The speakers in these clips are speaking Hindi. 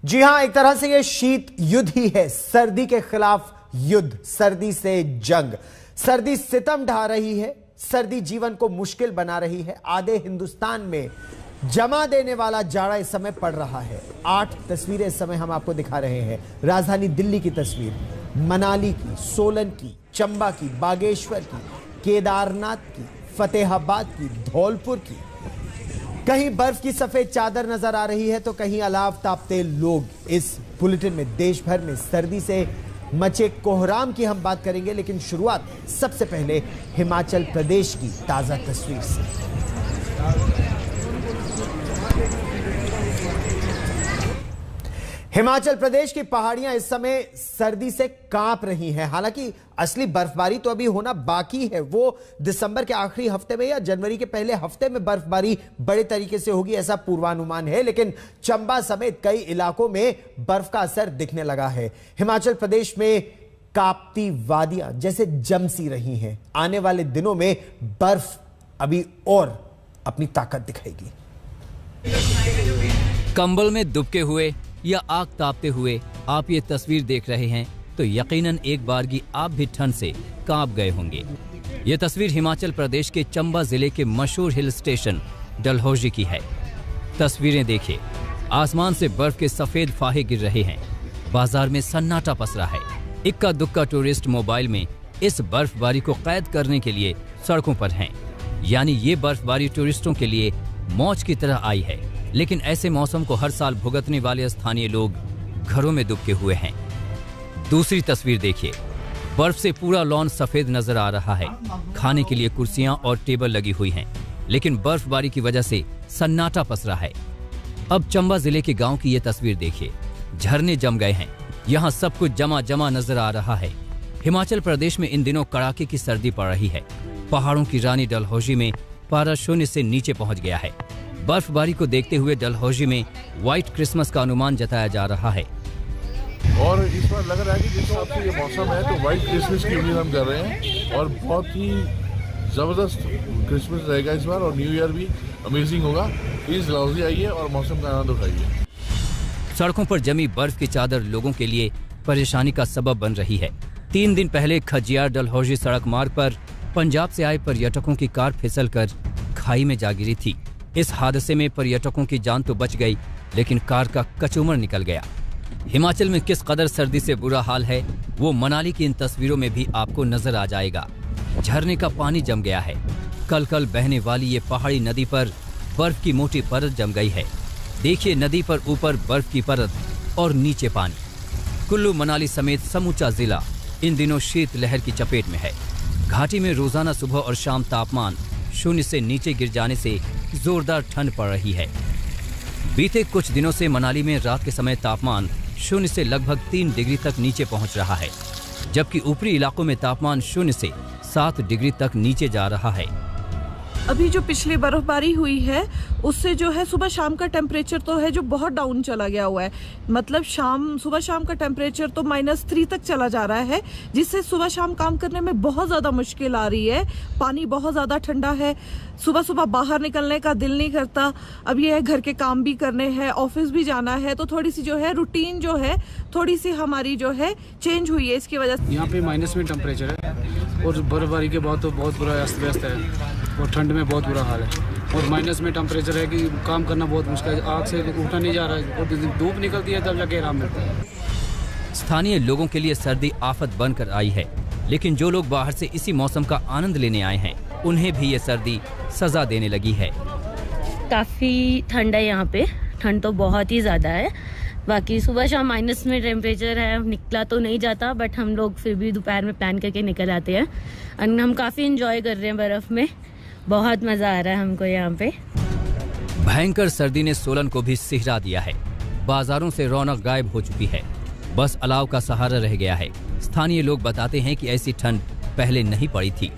जी हां, एक तरह से यह शीत युद्ध ही है, सर्दी के खिलाफ युद्ध, सर्दी से जंग। सर्दी सितम ढा रही है, सर्दी जीवन को मुश्किल बना रही है। आधे हिंदुस्तान में जमा देने वाला जाड़ा इस समय पड़ रहा है। 8 तस्वीरें इस समय हम आपको दिखा रहे हैं। राजधानी दिल्ली की तस्वीर, मनाली की, सोलन की, चंबा की, बागेश्वर की, केदारनाथ की, फतेहाबाद की, धौलपुर की। कहीं बर्फ की सफेद चादर नजर आ रही है तो कहीं अलाव तापते लोग। इस बुलेटिन में देश भर में सर्दी से मचे कोहराम की हम बात करेंगे, लेकिन शुरुआत सबसे पहले हिमाचल प्रदेश की ताजा तस्वीर से। हिमाचल प्रदेश की पहाड़ियां इस समय सर्दी से कांप रही हैं। हालांकि असली बर्फबारी तो अभी होना बाकी है। वो दिसंबर के आखिरी हफ्ते में या जनवरी के पहले हफ्ते में बर्फबारी बड़े तरीके से होगी, ऐसा पूर्वानुमान है। लेकिन चंबा समेत कई इलाकों में बर्फ का असर दिखने लगा है। हिमाचल प्रदेश में कांपती वादियां जैसे जम सी रही हैं। आने वाले दिनों में बर्फ अभी और अपनी ताकत दिखाएगी। कंबल में दुबके हुए या आग तापते हुए आप ये तस्वीर देख रहे हैं तो यकीनन एक बारगी आप भी ठंड से कांप गए होंगे। ये तस्वीर हिमाचल प्रदेश के चंबा जिले के मशहूर हिल स्टेशन डलहौजी की है। तस्वीरें देखिए, आसमान से बर्फ के सफेद फाहे गिर रहे हैं। बाजार में सन्नाटा पसरा है। इक्का दुक्का टूरिस्ट मोबाइल में इस बर्फबारी को कैद करने के लिए सड़कों पर हैं। यानी ये बर्फबारी टूरिस्टों के लिए मौज की तरह आई है। लेकिन ऐसे मौसम को हर साल भुगतने वाले स्थानीय लोग घरों में दुबके हुए हैं। दूसरी तस्वीर देखिए, बर्फ से पूरा लॉन सफेद नजर आ रहा है। खाने के लिए कुर्सियां और टेबल लगी हुई हैं, लेकिन बर्फबारी की वजह से सन्नाटा पसरा है। अब चंबा जिले के गांव की ये तस्वीर देखिए, झरने जम गए हैं। यहाँ सब कुछ जमा जमा नजर आ रहा है। हिमाचल प्रदेश में इन दिनों कड़ाके की सर्दी पड़ रही है। पहाड़ों की रानी डलहौजी में पारा शून्य से नीचे पहुंच गया है। बर्फबारी को देखते हुए डलहौजी में व्हाइट क्रिसमस का अनुमान जताया जा रहा है। और इस बार लग रहा है कि जिस हिसाब से ये मौसम है तो व्हाइट क्रिसमस की उम्मीद हम कर रहे हैं और बहुत ही जबरदस्त क्रिसमस रहेगा इस बार और न्यू ईयर भी अमेजिंग होगा। प्लीज डलहौजी आइए और मौसम का आनंद उठाइए। सड़कों पर जमी बर्फ की चादर लोगों के लिए परेशानी का सबब बन रही है। 3 दिन पहले खजियार डलहौजी सड़क मार्ग पर पंजाब से आए पर्यटकों की कार फिसलकर खाई में जा गिरी थी। इस हादसे में पर्यटकों की जान तो बच गई, लेकिन कार का कचूमर निकल गया। हिमाचल में किस कदर सर्दी से बुरा हाल है वो मनाली की इन तस्वीरों में भी आपको नजर आ जाएगा। झरने का पानी जम गया है। कल कल बहने वाली ये पहाड़ी नदी पर बर्फ की मोटी परत जम गई है। देखिए, नदी पर ऊपर बर्फ की परत और नीचे पानी। कुल्लू मनाली समेत समूचा जिला इन दिनों शीतलहर की चपेट में है। घाटी में रोजाना सुबह और शाम तापमान शून्य से नीचे गिर जाने से जोरदार ठंड पड़ रही है। बीते कुछ दिनों से मनाली में रात के समय तापमान शून्य से लगभग 3 डिग्री तक नीचे पहुंच रहा है, जबकि ऊपरी इलाकों में तापमान शून्य से 7 डिग्री तक नीचे जा रहा है। अभी जो पिछली बर्फबारी हुई है उससे जो है सुबह शाम का टेम्परेचर तो है जो बहुत डाउन चला गया हुआ है। मतलब सुबह शाम का टेम्परेचर तो -3 तक चला जा रहा है, जिससे सुबह शाम काम करने में बहुत ज्यादा मुश्किल आ रही है। पानी बहुत ज्यादा ठंडा है। सुबह सुबह बाहर निकलने का दिल नहीं करता। अब ये है घर के काम भी करने हैं, ऑफिस भी जाना है, तो थोड़ी सी जो है रूटीन जो है थोड़ी सी हमारी जो है चेंज हुई है। इसकी वजह से यहाँ पे माइनस में टेम्परेचर है और बर्फबारी के बाद तो बहुत बुरा अस्त व्यस्त है और ठंड में बहुत बुरा हाल है। और माइनस में टेम्परेचर है कि काम करना बहुत मुश्किल है। आग से उठा नहीं जा रहा है और धूप निकलती है तब जाके आराम मिलता है। स्थानीय लोगों के लिए सर्दी आफत बनकर आई है, लेकिन जो लोग बाहर से इसी मौसम का आनंद लेने आए हैं उन्हें भी ये सर्दी सजा देने लगी है। काफ़ी ठंड है यहाँ पे, ठंड तो बहुत ही ज़्यादा है। बाकी सुबह शाम माइनस में टेम्परेचर है, निकला तो नहीं जाता, बट हम लोग फिर भी दोपहर में प्लान करके निकल आते हैं। और हम काफ़ी इंजॉय कर रहे हैं बर्फ़ में, बहुत मज़ा आ रहा है हमको यहाँ पे। भयंकर सर्दी ने सोलन को भी सिहरा दिया है। बाजारों से रौनक गायब हो चुकी है, बस अलाव का सहारा रह गया है। स्थानीय लोग बताते हैं कि ऐसी ठंड पहले नहीं पड़ी थी।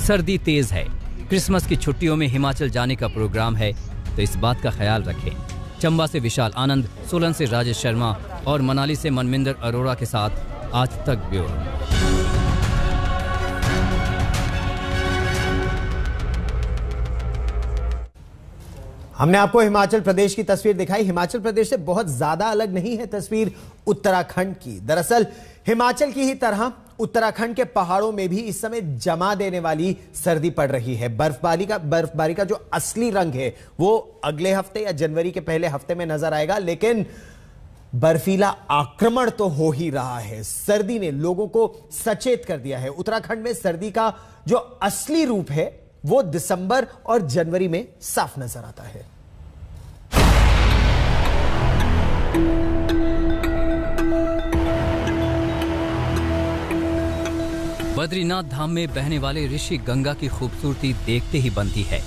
सर्दी तेज है। क्रिसमस की छुट्टियों में हिमाचल जाने का प्रोग्राम है, तो इस बात का ख्याल रखें। चंबा से विशाल आनंद, सोलन से राजेश शर्मा और मनाली से मनमिंदर अरोड़ा के साथ आज तक ब्यूरो। हमने आपको हिमाचल प्रदेश की तस्वीर दिखाई। हिमाचल प्रदेश से बहुत ज्यादा अलग नहीं है तस्वीर उत्तराखंड की। दरअसल हिमाचल की ही तरह उत्तराखंड के पहाड़ों में भी इस समय जमा देने वाली सर्दी पड़ रही है। बर्फबारी का जो असली रंग है वो अगले हफ्ते या जनवरी के पहले हफ्ते में नजर आएगा, लेकिन बर्फीला आक्रमण तो हो ही रहा है। सर्दी ने लोगों को सचेत कर दिया है। उत्तराखंड में सर्दी का जो असली रूप है वो दिसंबर और जनवरी में साफ नजर आता है। बद्रीनाथ धाम में बहने वाले ऋषि गंगा की खूबसूरती देखते ही बनती है।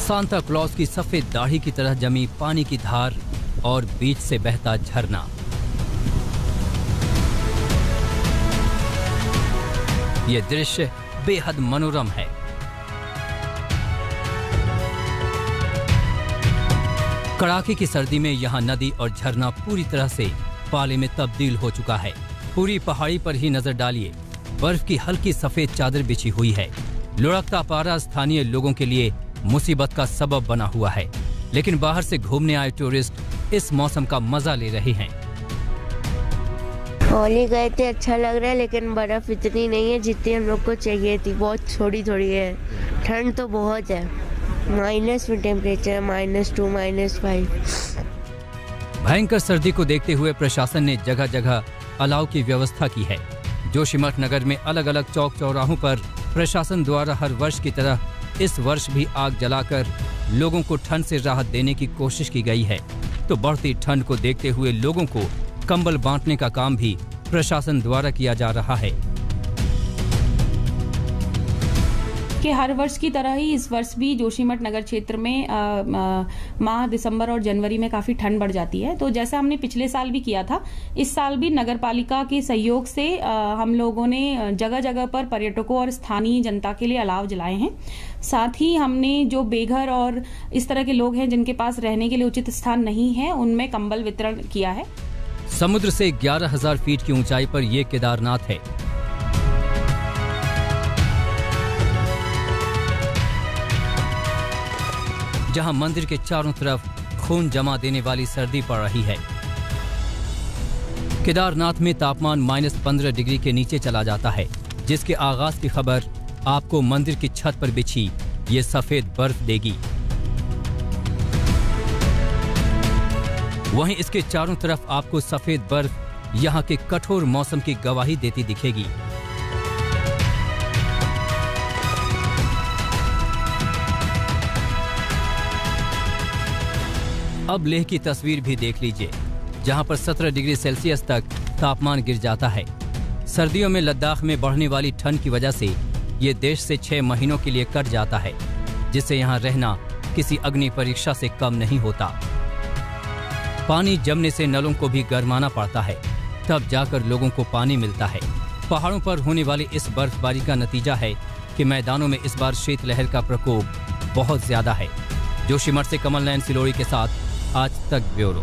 सांता क्लॉज की सफेद दाढ़ी की तरह जमी पानी की धार और बीच से बहता झरना। यह दृश्य बेहद मनोरम है। कड़ाके की सर्दी में यहाँ नदी और झरना पूरी तरह से पाले में तब्दील हो चुका है। पूरी पहाड़ी पर ही नजर डालिए, बर्फ की हल्की सफेद चादर बिछी हुई है। लुढ़कता पारा स्थानीय लोगों के लिए मुसीबत का सबब बना हुआ है, लेकिन बाहर से घूमने आए टूरिस्ट इस मौसम का मजा ले रहे हैं। होली गए थे, अच्छा लग रहा है, लेकिन बर्फ इतनी नहीं है जितनी हम लोग को चाहिए थी। बहुत थोड़ी थोड़ी है। ठंड तो बहुत है, माइनस में टेम्परेचर, -2, -5। भयंकर सर्दी को देखते हुए प्रशासन ने जगह जगह अलाव की व्यवस्था की है। जोशीमठ नगर में अलग अलग चौक चौराहों पर प्रशासन द्वारा हर वर्ष की तरह इस वर्ष भी आग जलाकर लोगों को ठंड से राहत देने की कोशिश की गई है। तो बढ़ती ठंड को देखते हुए लोगों को कंबल बांटने का काम भी प्रशासन द्वारा किया जा रहा है। कि हर वर्ष की तरह ही इस वर्ष भी जोशीमठ नगर क्षेत्र में माह दिसंबर और जनवरी में काफ़ी ठंड बढ़ जाती है। तो जैसा हमने पिछले साल भी किया था, इस साल भी नगर पालिका के सहयोग से हम लोगों ने जगह जगह पर पर्यटकों और स्थानीय जनता के लिए अलाव जलाए हैं। साथ ही हमने जो बेघर और इस तरह के लोग हैं जिनके पास रहने के लिए उचित स्थान नहीं है, उनमें कंबल वितरण किया है। समुद्र से 11,000 फीट की ऊंचाई पर यह केदारनाथ है। जहां मंदिर के चारों तरफ खून जमा देने वाली सर्दी पड़ रही है। केदारनाथ में तापमान -15 डिग्री के नीचे चला जाता है, जिसके आगाज की खबर आपको मंदिर की छत पर बिछी ये सफेद बर्फ देगी। वहीं इसके चारों तरफ आपको सफेद बर्फ यहाँ के कठोर मौसम की गवाही देती दिखेगी। अब लेह की तस्वीर भी देख लीजिए, जहां पर 17 डिग्री सेल्सियस तक तापमान गिर जाता है। सर्दियों में लद्दाख में बढ़ने वाली ठंड की वजह से ये देश से 6 महीनों के लिए कट जाता है, जिससे यहाँ रहना किसी अग्नि परीक्षा से कम नहीं होता। पानी जमने से नलों को भी गरमाना पड़ता है, तब जाकर लोगों को पानी मिलता है। पहाड़ों पर होने वाली इस बर्फबारी का नतीजा है कि मैदानों में इस बार शीतलहर का प्रकोप बहुत ज्यादा है। जोशीमठ से कमल नयन सिलोड़ी के साथ आज तक ब्यूरो।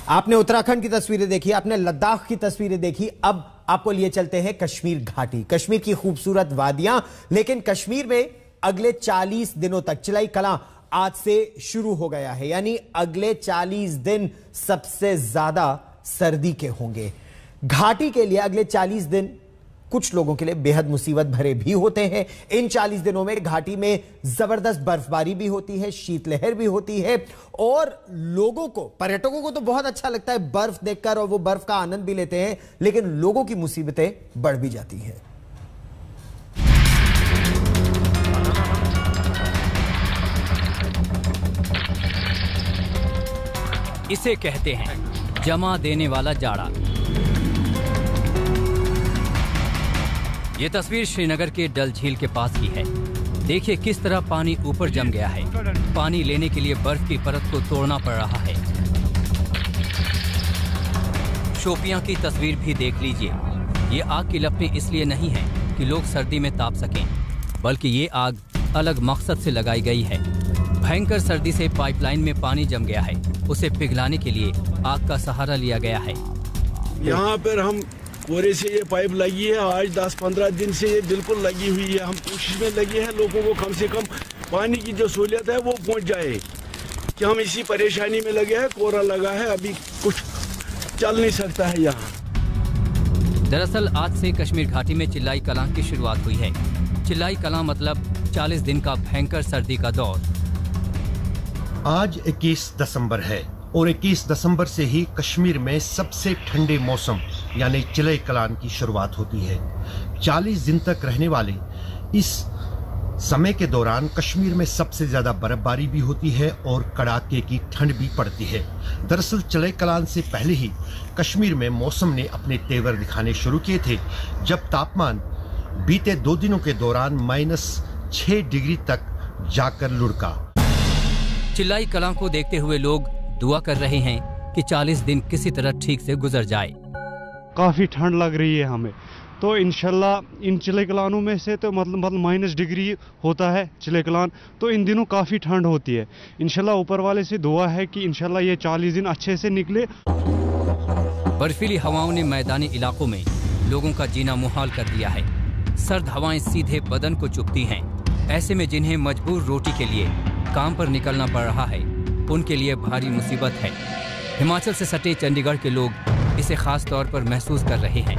आपने उत्तराखंड की तस्वीरें देखी, आपने लद्दाख की तस्वीरें देखी, अब आपको लिए चलते हैं कश्मीर घाटी। कश्मीर की खूबसूरत वादियां, लेकिन कश्मीर में अगले 40 दिनों तक चिलाई कलां आज से शुरू हो गया है, यानी अगले 40 दिन सबसे ज्यादा सर्दी के होंगे। घाटी के लिए अगले 40 दिन कुछ लोगों के लिए बेहद मुसीबत भरे भी होते हैं। इन 40 दिनों में घाटी में जबरदस्त बर्फबारी भी होती है, शीतलहर भी होती है, और लोगों को, पर्यटकों को तो बहुत अच्छा लगता है बर्फ देखकर और वो बर्फ का आनंद भी लेते हैं, लेकिन लोगों की मुसीबतें बढ़ भी जाती हैं। इसे कहते हैं जमा देने वाला जाड़ा। ये तस्वीर श्रीनगर के डल झील के पास की है। देखिए किस तरह पानी ऊपर जम गया है। पानी लेने के लिए बर्फ की परत को तोड़ना पड़ रहा है। शोपियां की तस्वीर भी देख लीजिए। ये आग की लपटें इसलिए नहीं है कि लोग सर्दी में ताप सकें, बल्कि ये आग अलग मकसद से लगाई गई है। भयंकर सर्दी से पाइपलाइन में पानी जम गया है, उसे पिघलाने के लिए आग का सहारा लिया गया है। यहाँ पर हम कोरे से ये पाइप लगी है, आज 10-15 दिन से ये बिल्कुल लगी हुई है। हम कोशिश में लगे हैं लोगों को कम से कम पानी की जो सहूलियत है वो पहुंच जाए, कि हम इसी परेशानी में लगे हैं। कोरा लगा है, अभी कुछ चल नहीं सकता है यहाँ। दरअसल आज से कश्मीर घाटी में चिल्लाई कलां की शुरुआत हुई है। चिल्लाई कलां मतलब 40 दिन का भयंकर सर्दी का दौर। आज 21 दिसंबर है और 21 दिसंबर से ही कश्मीर में सबसे ठंडे मौसम यानी चिल्लाई कलां की शुरुआत होती है। 40 दिन तक रहने वाले इस समय के दौरान कश्मीर में सबसे ज्यादा बर्फबारी भी होती है और कड़ाके की ठंड भी पड़ती है। दरअसल चिल्लाई कलां से पहले ही कश्मीर में मौसम ने अपने तेवर दिखाने शुरू किए थे, जब तापमान बीते 2 दिनों के दौरान -6 डिग्री तक जाकर लुढ़का। चिल्लाई कलां को देखते हुए लोग दुआ कर रहे हैं कि 40 दिन किसी तरह ठीक से गुजर जाए। काफी ठंड लग रही है हमें, तो इंशाल्लाह इन चिल्लाई कलानों में से तो मतलब -, डिग्री होता है चिल्लाई कलां, तो इन दिनों काफी ठंड होती है। इंशाल्लाह ऊपर वाले से दुआ है कि इंशाल्लाह ये 40 दिन अच्छे से निकले। बर्फीली हवाओं ने मैदानी इलाकों में लोगों का जीना मुहाल कर दिया है। सर्द हवाएं सीधे बदन को चुभती हैं। ऐसे में जिन्हें मजबूर रोटी के लिए काम पर निकलना पड़ रहा है, उनके लिए भारी मुसीबत है। हिमाचल से सटे चंडीगढ़ के लोग इसे खास तौर पर महसूस कर रहे हैं।